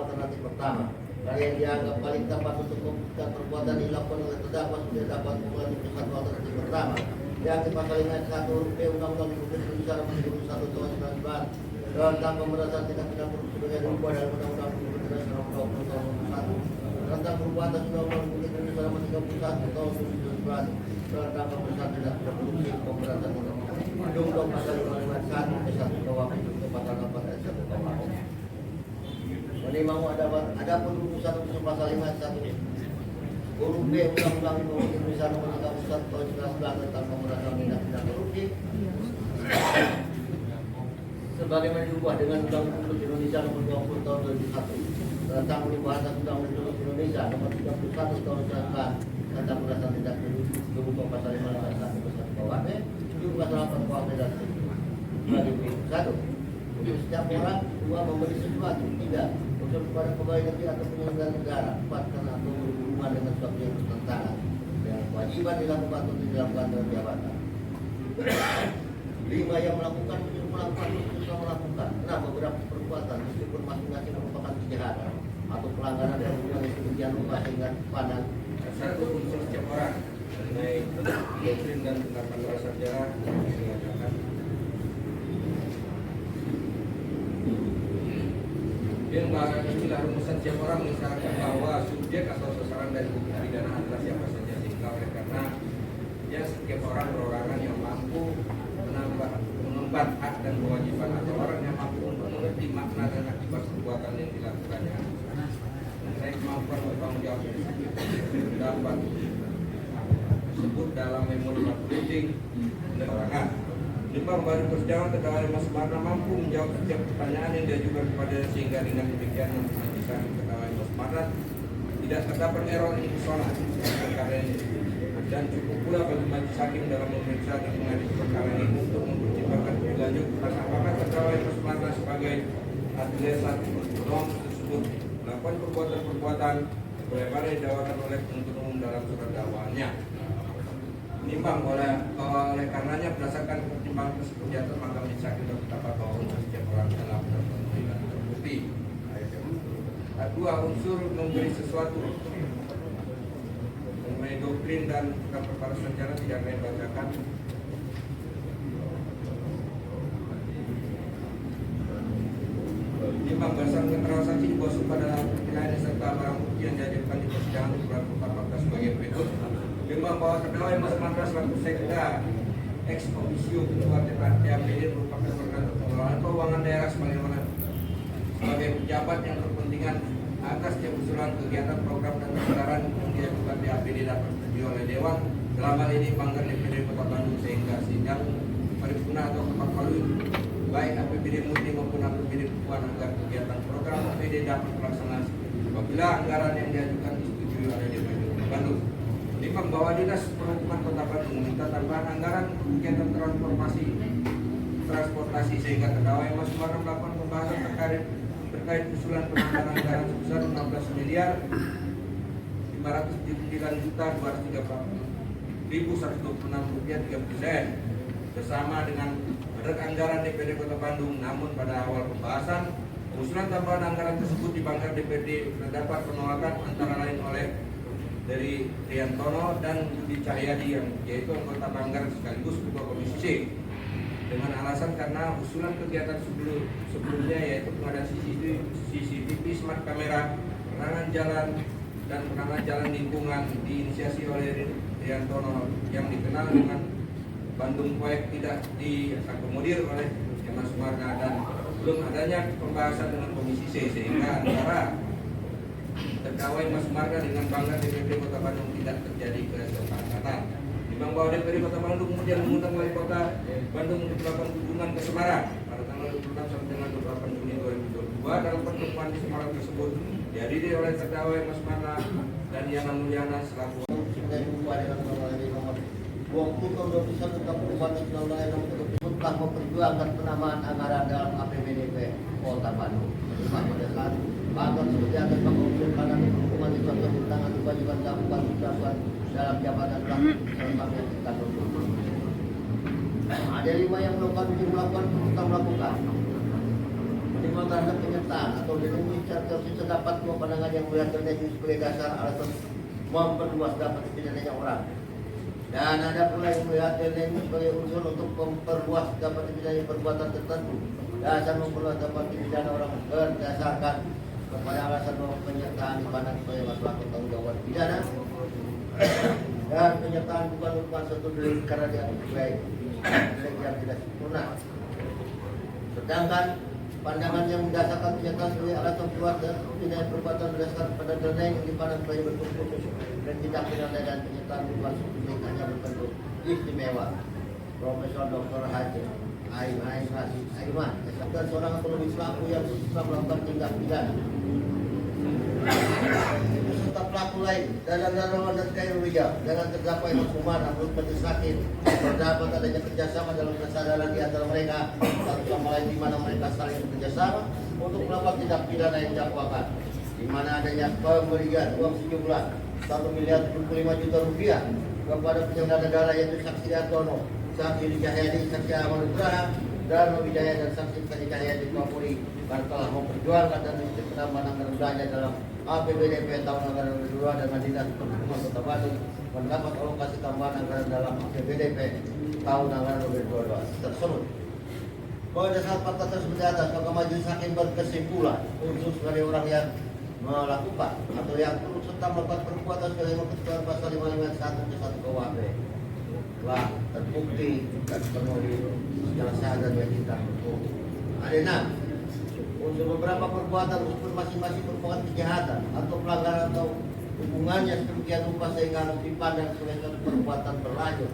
alternatif pertama. Karena yang dianggap paling tepat untuk membuktikan perbuatan dilakukan oleh terdakwa sudah dapat mengalami satu alternatif pertama. Yang pasal 51 huruf B Undang-Undang Republik Indonesia Nomor 31 Tahun 19 tentang pemberantasan tindak pidana korupsi sebagai diubah dalam Undang-Undang Republik Indonesia Nomor 20 Tahun 2001 tentang perbuatan Undang-Undang Republik Indonesia Nomor 31 Tahun 2019 tentang pemberantasan tindak pidana korupsi pemberantasan Undang-Undang pasal 551 1 KUHP pasal 4 ayat 1 KUHP. Memang ada pun rumusan untuk pasal 51 huruf B Undang-Undang Republik Indonesia Nomor 31 Tahun 19 tentang pemberantasan tindak pidana korupsi sebagaimana diubah dengan Undang-Undang Republik Indonesia Nomor 20 Tahun 2001 tentang perubahan Undang-Undang Republik Indonesia Nomor 31 Tahun 19 tentang pemberantasan tindak pidana korupsi pasal 551 KUHP juga pasal 8 KUHP dan satu untuk setiap orang, dua memberi sesuatu, tiga unsur kepada pegawai negeri atau penyelenggara negara, empat karena atau berhubungan dengan suatu yang bertentangan dengan kewajiban dilakukan atau tidak dilakukan dalam jabatan. Lima yang melakukan susah melakukan. Enam beberapa perbuatan meskipun masing-masing merupakan kejahatan atau pelanggaran yang mengurangi kerugian rumah hingga pandang. Satu unsur setiap orang mengenai doktrin dan penerapan luar sejarah mengatakan yang bahasa istilah rumusan setiap orang mengisyaratkan bahwa subjek atau sasaran dari hukum pidana adalah siapa saja, sehingga oleh karena ya setiap orang perorangan yang mampu mengemban hak dan kewajiban atau orang yang mampu untuk mengerti makna dan akibat perbuatan yang dilakukannya. Saya kemampuan bertanggung jawab dapat disebut dalam memori marketing perorangan. Lima baru persidangan terdakwa Mas Sumarna mampu menjawab setiap pertanyaan yang diajukan kepada sehingga dengan demikian bisa terdakwa Mas Sumarna tidak terdapat error yang personal perkara ini dan cukup pula bagi majelis hakim dalam memeriksa dan mengadili perkara ini untuk mempertimbangkan lebih lanjut tentang apakah terdakwa Mas Sumarna sebagai adresat norm tersebut melakukan perbuatan-perbuatan sebagaimana didakwakan oleh penuntut umum dalam surat dakwaannya. Menimbang oleh karenanya berdasarkan pertimbangan tersebut di atas maka majelis hakim dapat bahwa unsur setiap orang telah terpenuhi dan terbukti. Dua unsur memberi sesuatu mengenai doktrin dan perkara sejarah tidak akan dibacakan. Menimbang berdasarkan keterangan saksi di bawah pada penilaian serta barang bukti yang diajukan di persidangan di bulan 4 sebagai berikut. Menimbang bahwa terdakwa Mas Sumarna selaku sekda ex officio ketua TPD merupakan pengelolaan keuangan daerah sebagai pejabat yang berkepentingan atas setiap usulan kegiatan program dan anggaran yang diajukan di APD dapat disetujui oleh Dewan dalam hal ini Banggar DPD Kota Bandung sehingga sidang paripurna atau kepak palu baik APBD murni maupun APBD keuangan agar kegiatan program APD dapat terlaksana apabila anggaran yang diajukan disetujui oleh DPD Kota Bandung. Menimbang bahwa Dinas Perhubungan Kota Bandung meminta tambahan anggaran kegiatan transportasi sehingga terdakwa Mas Sumarna melakukan pembahasan terkait usulan penambahan anggaran sebesar 16 miliar 509 juta 234.126 rupiah 30 sen bersama dengan anggaran DPD Kota Bandung. Namun pada awal pembahasan usulan tambahan anggaran tersebut di Banggar DPD terdapat penolakan antara lain oleh dari Riantono dan Budi Cahyadi yang yaitu anggota Banggar sekaligus ketua komisi C dengan alasan karena usulan kegiatan sebelumnya yaitu pengadaan CCTV, smart kamera, penerangan jalan dan penerangan jalan lingkungan diinisiasi oleh Riantono yang dikenal dengan Bandung Proyek tidak diakomodir oleh Mas Sumarna dan belum adanya pembahasan dengan komisi C sehingga antara terdakwa Mas Sumarna dengan Banggar DPD Kota Bandung tidak terjadi kesepakatan. Dibang bahwa DPD Kota Bandung kemudian mengundang Wali Kota Bandung untuk melakukan kunjungan ke Semarang pada tanggal 26 sampai dengan 28 Juni 2022. Dalam pertemuan di Semarang tersebut dihadiri oleh terdakwa Mas Sumarna dan Yana Mulyana selaku tahun 21 tentang perubahan undang-undang nomor 30 telah memperjuangkan penambahan anggaran dalam APBD Kota Bandung. Pada saat bahkan seperti akan mengusulkan hukuman di suatu tentang kewajiban melakukan ucapan dalam jabatan selama kita berkumpul. Ada 5 yang melakukan tentang melakukan Lima terhadap penyertaan atau dirimu secara dapat dua pandangan yang melihat terjadi sebagai dasar alasan memperluas dapat pidananya orang. Dan ada pula yang melihat dirimu sebagai unsur untuk memperluas dapat pidana perbuatan tertentu. Dasar memperluas dapat pidana orang berdasarkan kepada alasan bahwa penyertaan dipandang sebagai masalah tanggung jawab pidana. Dan penyertaan bukan merupakan suatu delik karena dianggap baik yang tidak sempurna. Sedangkan pandangan yang mendasarkan penyertaan sebagai alasan keluar dan pidana perbuatan berdasarkan pada dana yang dipandang sebagai bentuk khusus dan tindak pidana dan penyertaan bukan suatu delik hanya berbentuk istimewa. Profesor Dr. Haji Aiman, dan seorang ekonomi pelaku yang sudah melakukan tindak pidana. Serta pelaku lain dalam dakwaan dan kairulia dengan terdakwa yang hukuman atau majelis hakim terdapat adanya kerjasama dalam kesadaran di antara mereka satu sama lain di mana mereka saling bekerjasama untuk melakukan tindak pidana yang didakwakan, di mana adanya pemberian uang sejumlah 1.075 juta rupiah kepada penyelenggara negara yaitu Saksi Hartono, Saksi Cahyadi, Saksi Ahmad Nugraha, dan Wijaya dan Saksi Cahyadi Kapolri karena telah memperjuangkan dan mengikuti penambahan anggaran belanja dalam APBDP tahun anggaran 2022 dengan Dinas Perhubungan Kota Bandung mendapat alokasi tambahan anggaran dalam APBDP tahun anggaran 2022 tersebut. Berdasarkan fakta tersebut di atas, maka majelis hakim berkesimpulan khusus dari orang yang melakukan atau yang turut serta melakukan perbuatan sebagai ketentuan pasal 551 ke 1 KUHP telah terbukti dan penuhi secara sah dan wajib hukum. Ada 6. Unsur beberapa perbuatan meskipun masing-masing merupakan kejahatan atau pelanggaran atau hubungannya sedemikian rupa sehingga harus dipandang sebagai suatu perbuatan berlanjut.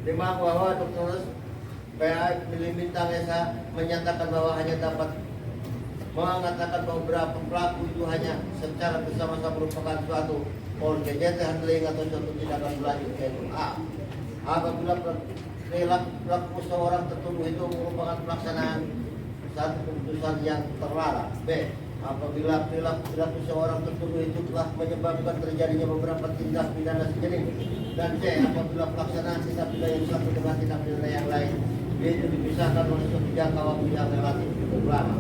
5. Bahwa Dr. PA Bintang Esa menyatakan bahwa hanya dapat mengatakan bahwa beberapa pelaku itu hanya secara bersama-sama merupakan suatu organized handling atau suatu tindakan berlanjut yaitu A. Apabila pelaku seorang tertuduh itu merupakan pelaksanaan satu keputusan yang terlarang. B. Apabila perilaku seorang tertuduh itu telah menyebabkan terjadinya beberapa tindak pidana sejenis. Dan C. Apabila pelaksanaan tindak pidana yang satu dengan tindak pidana yang lain itu dipisahkan oleh suatu jangka waktu yang relatif cukup lama.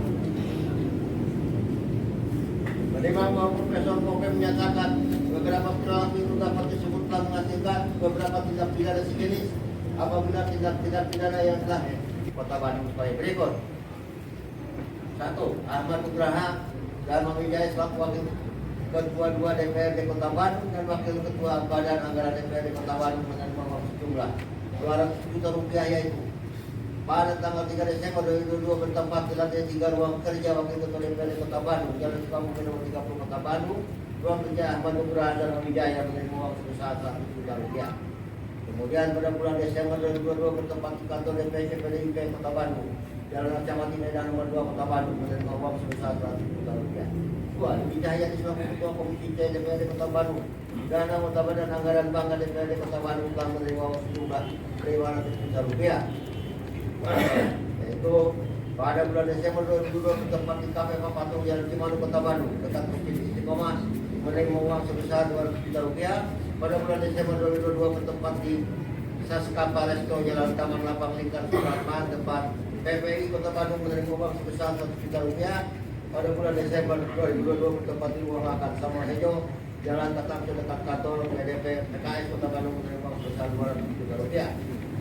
Bagaimana Profesor Kope menyatakan beberapa perilaku itu dapat disebut telah menghasilkan beberapa tindak pidana sejenis apabila tindak pidana yang telah di Kota Bandung sebagai berikut. 1. Ahmad Nugraha dan Wijaya selaku wakil ketua 2 DPRD Kota Bandung dan wakil ketua Badan Anggaran DPRD Kota Bandung menerima uang sejumlah 200 juta rupiah yaitu pada tanggal 3 Desember 2022 bertempat di lantai 3 ruang kerja wakil ketua DPRD Kota Bandung, Jalan Sukabumi nomor 30 Kota Bandung. Ruang kerja Ahmad Nugraha dan Wijaya menerima uang sebesar 1 juta rupiah. Kemudian pada bulan Desember 2022 bertempat di kantor DPC PDIP Kota Bandung, Jalan Camati Medan nomor 2 Kota Bandung menerima uang sebesar 100 juta rupiah. 2. Wijaya selaku ketua Komisi C DPRD Kota Bandung dan anggota Badan Anggaran Bangga DPRD Kota Bandung telah menerima uang sejumlah 500 juta rupiah. Yaitu pada bulan Desember 2022 bertempat di Kafe Papatung Jalan Cimanu Kota Bandung dekat Masjid Istiqomah menerima uang sebesar 200 juta rupiah. Pada bulan Desember 2022 bertempat di Saskapa Resto Jalan Taman Lapang Lingkar Suratman depan PPI Kota Bandung menerima uang sebesar 1 juta rupiah. Pada bulan Desember 2022 bertempat di Ruang Makan Samohejo Jalan Tatang dekat kantor PDP PKS Kota Bandung menerima uang sebesar 200 juta rupiah.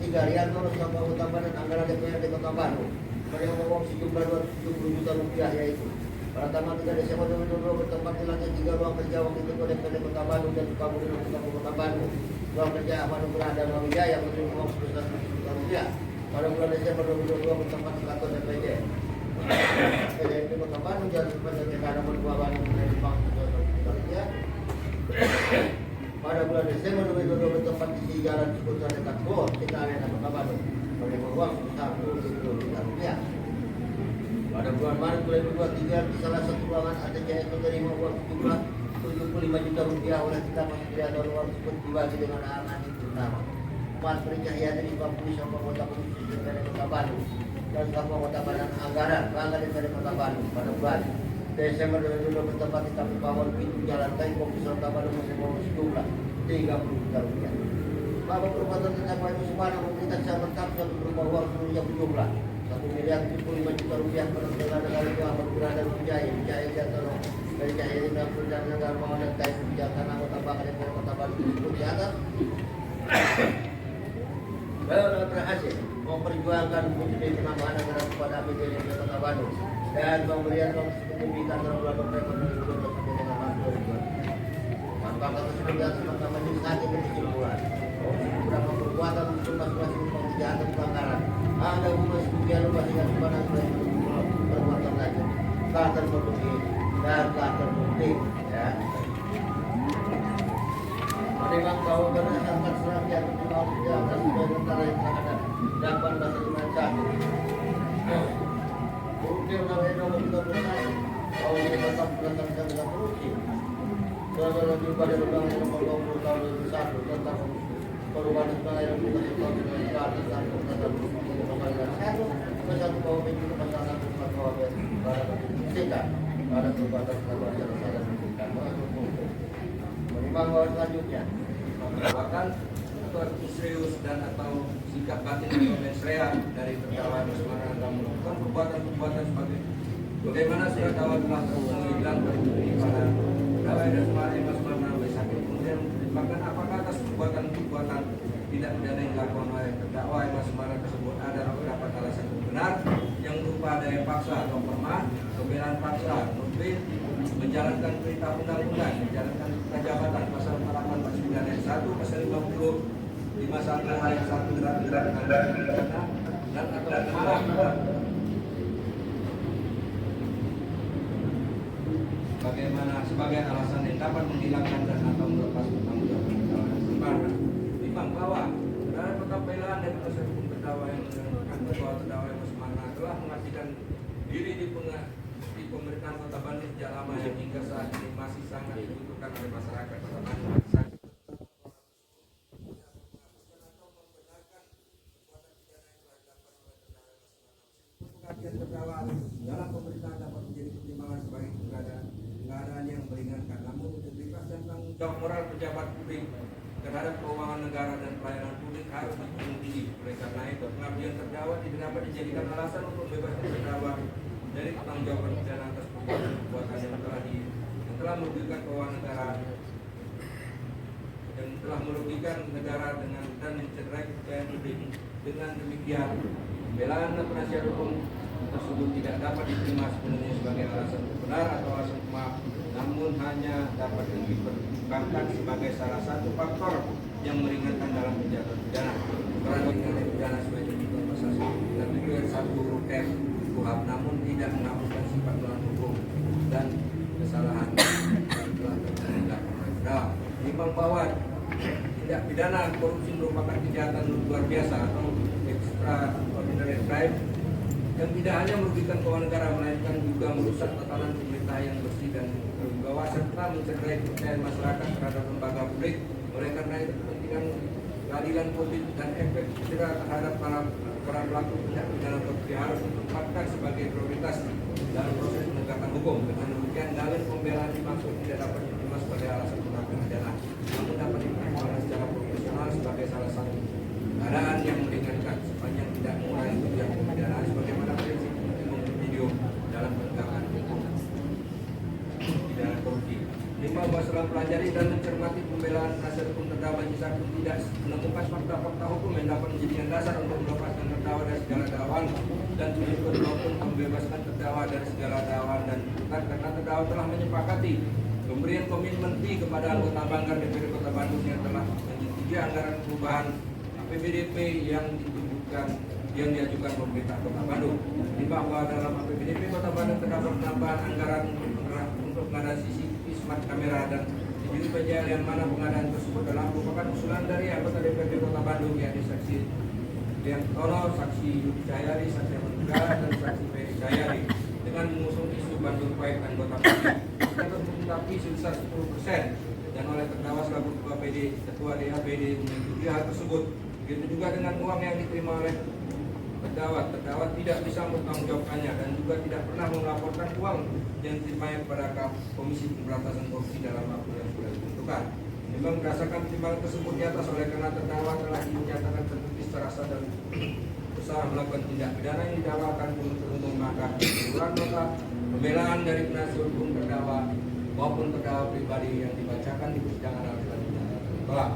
3. Rianto selaku anggota Badan Anggaran DPRD Kota Bandung menerima uang sejumlah 270 juta rupiah yaitu pada tanggal 3 Desember 2022 bertempat di lantai 3 ruang kerja wakil ketua DPRD Kota Bandung dan Sukabumi nomor 30 Kota Bandung. Ruang kerja Ahmad Nugraha dan Wijaya menerima uang sebesar 1 juta rupiah. Pada bulan Desember 2022 bertempat di kantor DPD PDIP Kota Bandung Jalan Sepanjang nomor 2 Bandung menerima uang sebesar 1 juta rupiah. Pada bulan Desember 2022 bertempat di Jalan Ciputra dekat Bogor, kita Arena Kota Bandung menerima uang sebesar 20 juta rupiah. Pada bulan Maret 2023 di salah satu ruangan ATCS menerima uang sejumlah 75 juta rupiah oleh kita Pasir dan uang tersebut dibagi dengan anak itu nama Mas Cahyadi di Papua sama Kota Komisi DPRD Kota Bandung dan sama Kota Badan Anggaran Bangga DPRD Kota Bandung pada bulan Desember 2022 bertempat di Taman Pawon Pintu Jalan Tengkong Kota Bandung menerima uang sejumlah 30 juta rupiah. Bahwa perbuatan terdakwa itu semua memberikan secara lengkap suatu berupa uang seluruhnya berjumlah 1,75 miliar rupiah pada negara yang berada di Wijaya Jatuh dari Jaya Lingga dan negara mau dan kait kebijakan anggota bakal yang kota Bandung disebut di atas. Beliau berhasil memperjuangkan fungsi penambahan anggaran kepada APBD di Kota Bandung dan pemberian signifikan dalam bulan November 2012 sampai dengan Maret 2012. Tanpa tersebut dan semata majelis hakim berkesimpulan beberapa perbuatan untuk masing-masing kejahatan pelanggaran ada hubungan sebagian lupa dengan sebarang perbuatan lanjut tak terbukti dan tak terbukti ya. Memang bahwa berdasarkan surat yang dibawa dan sebagai antara yang terhadap 1851 Bukti Undang-Undang Nomor 31 Tahun 1999 tentang korupsi serta lebih pada Undang-Undang Nomor 20 Tahun 2001 tentang perubahan sebagai regulasi tahun 1991 tentang satu kesatu bahwa menjadi masalah tempat bahwa pada persidangan pada perbuatan kesalahan yang salah dan menimbang bahwa selanjutnya bahkan atau serius dan atau sikap batin atau mensrea dari terdakwa Masmana dalam melakukan perbuatan sebagai bagaimana surat dakwah telah terbilang di pada terdakwa Masmana Masmana kemudian bahkan apakah atas perbuatan tidak pidana yang dilakukan oleh terdakwa Masmana tersebut ada beberapa alasan benar yang berupa daya paksa atau permah, pembelaan paksa, mobil, menjalankan perintah undang-undang, menjalankan perintah jabatan pasal 48 pasal 9 ayat 1 pasal 50 51 ayat 1 dan atau marah bagaimana sebagai alasan yang dapat menghilangkan dan atau melepas pertanggungjawaban kesalahan timbang bahwa terhadap pembelaan dari proses hukum terdakwa yang menyatakan bahwa terdakwa Masmana telah mengabdikan diri di pemerintahan Kota Bandung sejak lama yang hingga saat ini masih sangat dibutuhkan oleh masyarakat Kota Bandung. Terdakwa dalam pemerintahan dapat menjadi pertimbangan sebagai keadaan yang meringankan, namun integritas dan tanggung jawab moral pejabat publik terhadap keuangan negara dan pelayanan publik harus dipenuhi. Oleh karena itu, pengabdian terdakwa tidak dapat dijadikan alasan untuk bebaskan terdakwa dari pertanggungjawaban pidana atas perbuatan yang telah merugikan keuangan negara dan telah merugikan negara dan mencederai kepercayaan publik. Dengan demikian, pembelaan dan penasihat hukum tersebut tidak dapat diterima sepenuhnya sebagai alasan benar atau alasan pemaaf, namun hanya dapat dipertimbangkan sebagai salah satu faktor yang meringankan dalam penjatuhan pidana. Peradilan pidana sebagai contoh pasal 1 huruf F KUHP, namun tidak menghapuskan sifat melawan hukum dan kesalahan yang telah terjadi dalam timbang bahwa tindak pidana korupsi merupakan kejahatan luar biasa atau extraordinary crime yang tidak hanya merugikan keuangan negara melainkan juga merusak tatanan pemerintah yang bersih dan berwibawa serta mencederai kepercayaan masyarakat terhadap lembaga publik. Oleh karena itu kepentingan keadilan publik dan efek jerah terhadap para pelaku tindak pidana korupsi harus ditempatkan sebagai prioritas dalam proses penegakan hukum. Dengan demikian dalil pembelaan dimaksud tidak dapat diterima sebagai alasan penerapan pidana, namun dapat diterima secara profesional sebagai salah satu keadaan yang meringankan sepanjang tidak mengurangi tujuan pemidanaan sebagaimana prinsip video dalam penegakan hukum pidana korupsi. Lima bahwa setelah pelajari dan mencermati pembelaan penasihat hukum terdakwa Majelis Hakim tidak menemukan fakta-fakta hukum yang dapat menjadikan dasar untuk melepaskan terdakwa dari segala dakwaan dan tuntutan maupun membebaskan terdakwa dari segala dakwaan dan tuntutan karena terdakwa telah menyepakati pemberian komitmen fee kepada anggota Banggar DPD Kota Bandung yang telah menyetujui anggaran perubahan APBDP yang diajukan pemerintah Kota Bandung. Di bahwa dalam APBDP Kota Bandung terdapat penambahan anggaran untuk pengadaan CCTV smart kamera dan unit PJL yang mana pengadaan tersebut adalah merupakan usulan dari anggota DPRD Kota Bandung yakni saksi Dian Tono, saksi Yudi Cahyadi, saksi Negara dan saksi Ferry Cahyadi dengan mengusung isu Bandung Baik anggota PD tapi sebesar 10% dan oleh terdakwa selaku ketua DAPD menyetujui hal tersebut. Begitu juga dengan uang yang diterima oleh terdakwa tidak bisa mempertanggungjawabkannya dan juga tidak pernah melaporkan uang yang diterima kepada Komisi Pemberantasan Korupsi dalam waktu yang sudah ditentukan. Memang berdasarkan pertimbangan tersebut di atas oleh karena terdakwa telah dinyatakan terbukti secara sah dan usaha melakukan tindak pidana yang didakwakan penuntut umum, maka keseluruhan nota pembelaan dari penasihat hukum terdakwa maupun terdakwa pribadi yang dibacakan di persidangan selanjutnya tolak.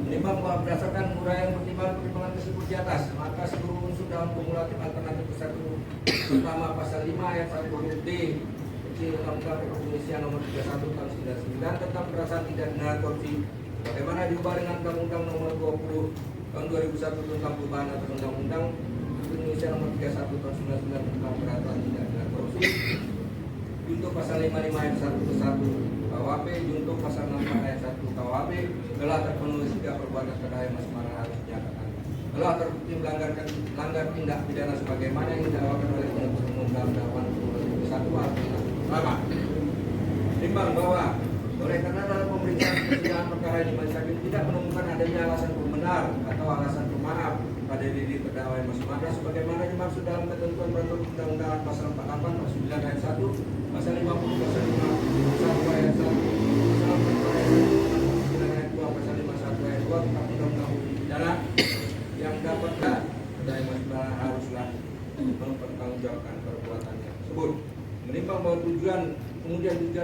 Menimbang bahwa berdasarkan uraian pertimbangan tersebut di atas, maka seluruh unsur dalam kumulatif alternatif ke-1 pertama pasal 5 ayat 1 huruf D kecil Undang-Undang Republik Indonesia nomor 31 tahun 99 tentang pemberantasan tindak pidana korupsi bagaimana diubah dengan Undang-Undang nomor 20 tahun 2001 tentang perubahan atas Undang-Undang Republik Indonesia nomor 31 tahun 99 tentang pemberantasan tindak pidana korupsi junto pasal 55 ayat 1 ke 1 KUHP junto pasal 64 ayat 1 KUHP telah terpenuhi setiap perbuatan terdakwa yang masing-masing harus dinyatakan telah terbukti melanggar tindak pidana sebagaimana yang didakwakan oleh penuntut umum dalam dakwaan satu alternatif pertama. Timbang bahwa oleh karena dalam pemeriksaan persidangan perkara ini majelis hakim tidak menemukan adanya alasan pembenar atau alasan pemaaf pada diri terdakwa yang masing-masing sebagaimana dimaksud dalam ketentuan peraturan undang-undangan pasal 48 pasal 9 ayat 1 pasal 50 pasal 51 ayat 1 pasal 4 ayat 1 pasal 9 ayat 2 pasal 51 ayat 2 tentang undang-undang hukum pidana yang dapatlah terdakwa yang masing-masing haruslah mempertanggungjawabkan perbuatannya tersebut. Menimbang bahwa tujuan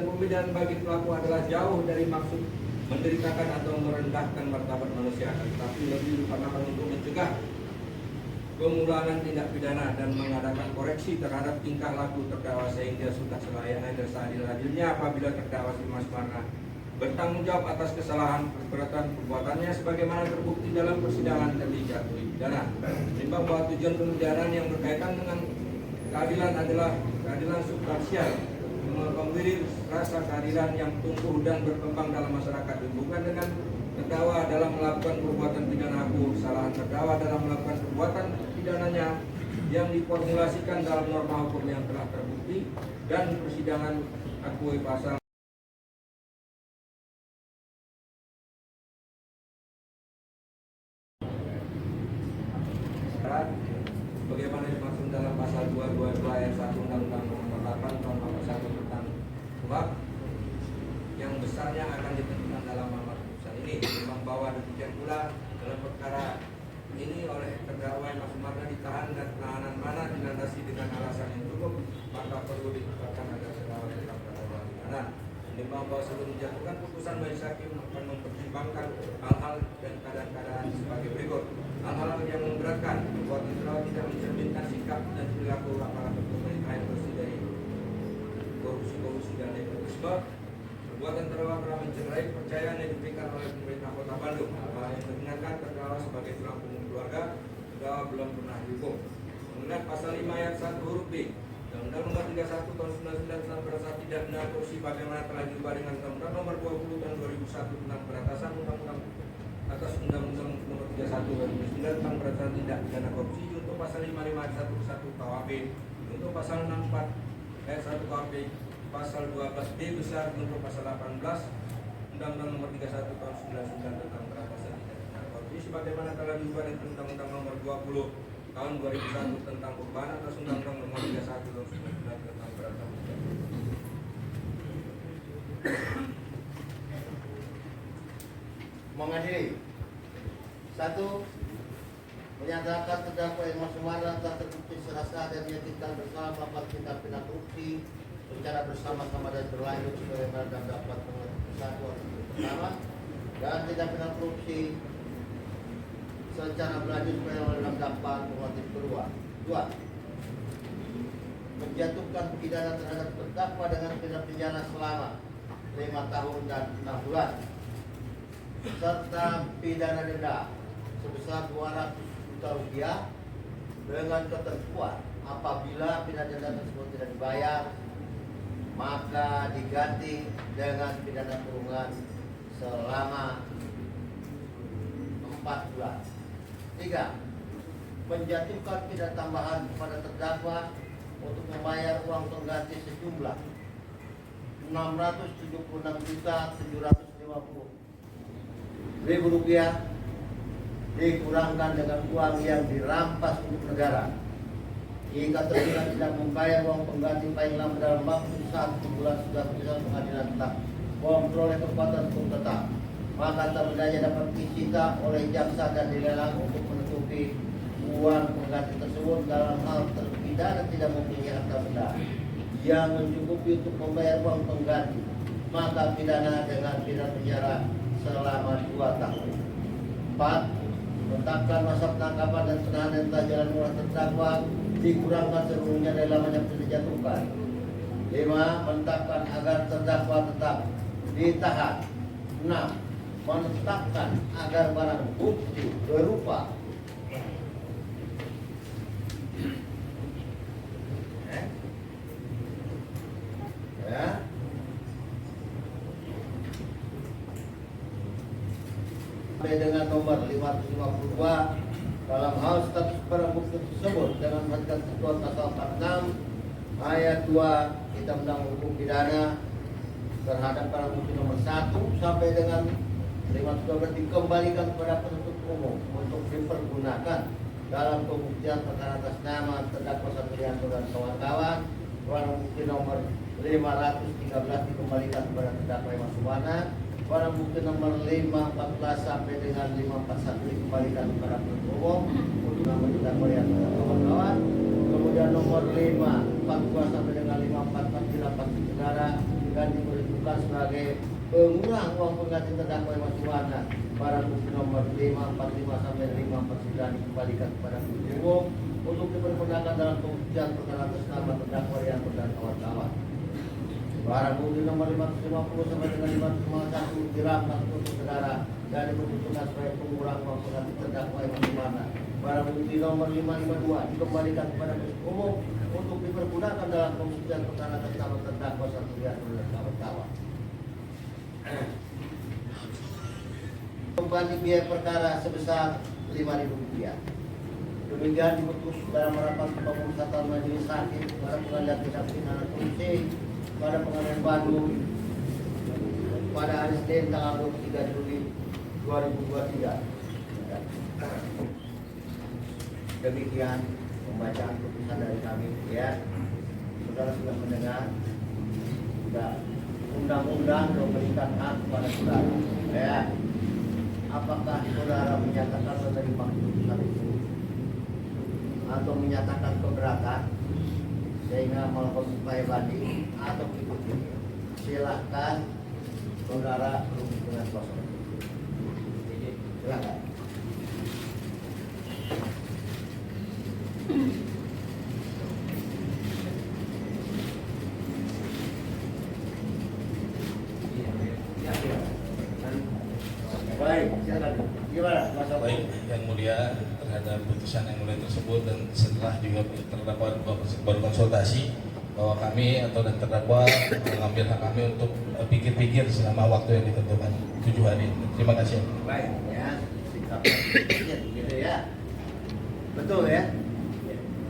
pembedaan bagi pelaku adalah jauh dari maksud menderitakan atau merendahkan martabat manusia, tetapi lebih diutamakan untuk mencegah pengulangan tindak pidana dan mengadakan koreksi terhadap tingkah laku terdakwa sehingga sudah selayaknya dan seadil-adilnya apabila terdakwa Dimas Marna bertanggung jawab atas kesalahan perbuatan perbuatannya sebagaimana terbukti dalam persidangan dan dijatuhi pidana. Menimbang bahwa tujuan pembedaran yang berkaitan dengan keadilan adalah keadilan substansial, memberi rasa keadilan yang tumbuh dan berkembang dalam masyarakat, bukan dengan terdakwa dalam melakukan perbuatan pidana aku, kesalahan terdakwa dalam melakukan perbuatan pidananya yang diformulasikan dalam norma hukum yang telah terbukti dan persidangan akui pasal bagaimana dimaksud dalam pasal 222 ayat 1 Undang-Undang Nomor 8 Tahun 1 tentang kuhap yang besarnya akan ditentukan dalam amar putusan ini. Memang bahwa demikian pula dalam perkara ini oleh terdakwa yang masing-masing ditahan dan penahanan mana dilandasi dengan alasan yang cukup, maka perlu ditetapkan agar terdakwa tetap dalam tahanan. Menimbang bahwa sebelum menjatuhkan putusan majelis hakim akan mempertimbangkan hal-hal dan keadaan-keadaan sebagai berikut. Hal-hal yang memberatkan, membuat terdakwa tidak mencerminkan sikap dan perilaku aparatur pemerintah yang bersih dari korupsi dan nepotisme. Perbuatan terdakwa telah mencederai kepercayaan yang diberikan oleh pemerintah Kota Bandung. Hal yang mengingatkan terdakwa sebagai tulang punggung keluarga, terdakwa belum pernah dihukum. Mengenai pasal 5 ayat 1 huruf B Undang-Undang Nomor 31 Tahun 99 tentang pemberantasan tindak pidana korupsi bagaimana telah diubah dengan Undang-Undang Nomor 20 Tahun 2001 tentang pemberantasan Undang-Undang atas Undang-Undang Nomor 31 2009 tentang pemberantasan tindak pidana korupsi untuk pasal 55 ayat 1 KUHP untuk pasal 64 ayat 1 KUHP pasal 12D besar untuk pasal 18 Undang-Undang Nomor 31 Tahun 99 tentang pemberantasan tindak pidana korupsi sebagaimana telah diubah dengan Undang-Undang Nomor 20 Tahun 2001 tentang perubahan atas Undang-Undang Nomor 31 Tahun 99 tentang pemberantasan tindak pidana. Mengadili 1. Menyatakan terdakwa yang masing-masing telah terbukti secara sah dan meyakinkan bersalah melakukan tindak pidana korupsi secara bersama-sama dan berlanjut sebagaimana dapat persatuan pertama dan tindak pidana korupsi secara berlanjut sebagaimana dapat motif kedua. 2. Menjatuhkan pidana terhadap terdakwa dengan pidana penjara selama 5 tahun dan 6 bulan serta pidana denda sebesar 200 juta rupiah dengan ketentuan apabila pidana denda tersebut tidak dibayar maka diganti dengan pidana kurungan selama 4 bulan. 3. Menjatuhkan pidana tambahan kepada terdakwa untuk membayar uang pengganti sejumlah 676.750.000 rupiah dikurangkan dengan uang yang dirampas untuk negara. Jika terdakwa tidak membayar uang pengganti paling lambat dalam waktu 1 bulan sudah putusan pengadilan tetap memperoleh kekuatan hukum tetap, maka terdakwa dapat disita oleh jaksa dan dilelang untuk menutup mencukupi uang pengganti tersebut dalam hal terpidana tidak mempunyai harta benda yang mencukupi untuk membayar uang pengganti, maka pidana dengan pidana penjara selama 2 tahun. 4. Menetapkan masa penangkapan dan penahanan tahanan oleh terdakwa dikurangkan seluruhnya dari lama yang sudah dijatuhkan. 5. Menetapkan agar terdakwa tetap ditahan. 6. Menetapkan agar barang bukti berupa sampai dengan nomor 552 dalam hal status barang bukti tersebut dengan menggunakan ketentuan pasal 46 ayat 2 Kitab Undang Hukum Pidana terhadap barang bukti nomor 1 sampai dengan 512 dikembalikan kepada penuntut umum untuk dipergunakan dalam pembuktian perkara atas nama terdakwa Satrianto dan kawan-kawan. Barang bukti nomor 513 dikembalikan kepada terdakwa Iwan Suwana. Barang bukti nomor 514 sampai dengan 541 dikembalikan kepada penuntut umum untuk nama terdakwa yang kawan-kawan. Kemudian nomor 542 sampai dengan 544 dilapas di negara dan diperuntukkan sebagai pengurang uang pengganti terdakwa Iwan Suwana. Barang bukti nomor 545 sampai 549 dikembalikan kepada penuntut umum untuk dipergunakan dalam pembuktian perkara atas nama terdakwa yang dan kawan-kawan. Barang bukti nomor 550 sampai dengan 551 dirampas untuk negara dan diperuntukkan sebagai pengurang uang pengganti terdakwa Iwan Suwana. Barang bukti nomor 552 dikembalikan kepada penuntut umum untuk dipergunakan dalam pembuktian perkara atas nama terdakwa Satrianto dan kawan-kawan. Kembali biaya perkara sebesar Rp5.000. Demikian diputus dalam rapat pemusatan majelis hakim pada pengadilan tindak pidana korupsi pada Pengadilan Bandung pada hari Senin tanggal 23 Juli 2023. Demikian pembacaan putusan dari kami ya. Saudara sudah mendengar, sudah undang-undang memberikan hak kepada saudara ya. Apakah saudara menyatakan menerima putusan itu atau menyatakan keberatan sehingga melakukan upaya banding atau ikuti? Silahkan saudara berhubung dengan kuasa. Silahkan. Baik, silakan. Gimana, Mas Abang? Baik, Yang Mulia, terhadap putusan Yang Mulia tersebut dan setelah juga terdakwa berkonsultasi bahwa kami atau dan terdakwa mengambil hak kami untuk pikir-pikir selama waktu yang ditentukan 7 hari. Terima kasih. Baik, ya. Sikap pikir gitu ya. Betul ya?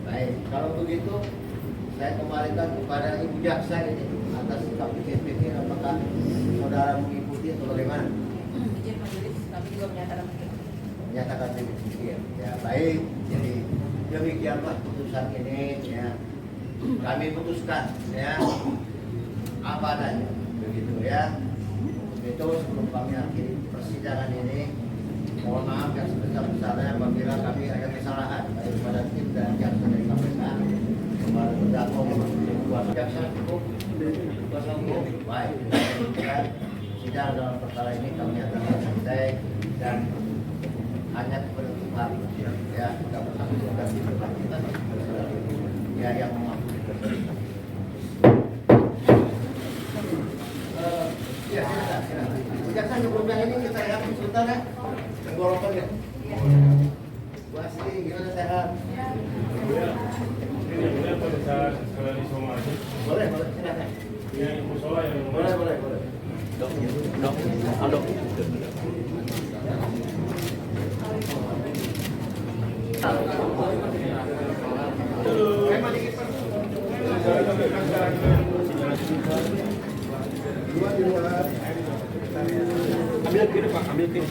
Baik, kalau begitu saya kembalikan kepada Ibu Jaksa ini atas sikap pikir-pikir apakah saudara mengikuti atau bagaimana? Izin majelis, kami juga Menyatakan pikir. Ya baik, jadi demikianlah putusan ini ya. Kami putuskan ya apa adanya begitu ya. Itu sebelum kami akhiri persidangan ini, mohon maaf yang sebesar-besarnya apabila kami ada kesalahan baik pada tim dan jaksa dari KPK kepada terdakwa kuasa jaksa cukup kuasa hukum baik dan sidang dalam perkara ini kami nyatakan selesai dan hanya penutupan ya kita berlaku dan kita ya yang mengaku ya silakan. Jaksa sebelumnya ini kita lihat sebentar ya tenggorokan ya. Bu Asri gimana sehat? Ini pada saat sekali somasi. Boleh silakan. Yang musola yang Boleh. Dok. ambil kiri Pak, ambil kiri.